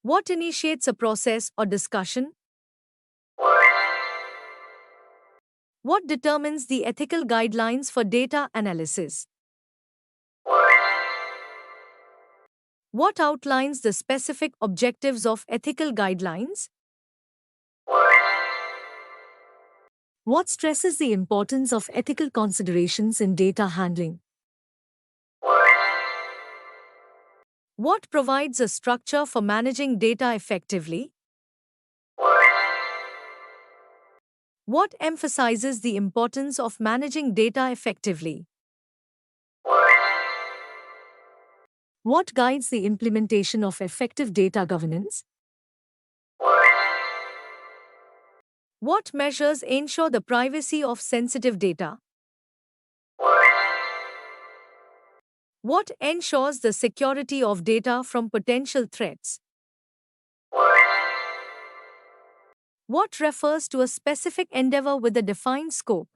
What initiates a process or discussion? What determines the ethical guidelines for data analysis? What outlines the specific objectives of ethical guidelines? What stresses the importance of ethical considerations in data handling? What provides a structure for managing data effectively? What emphasizes the importance of managing data effectively? What guides the implementation of effective data governance? What measures ensure the privacy of sensitive data? What ensures the security of data from potential threats? What refers to a specific endeavor with a defined scope?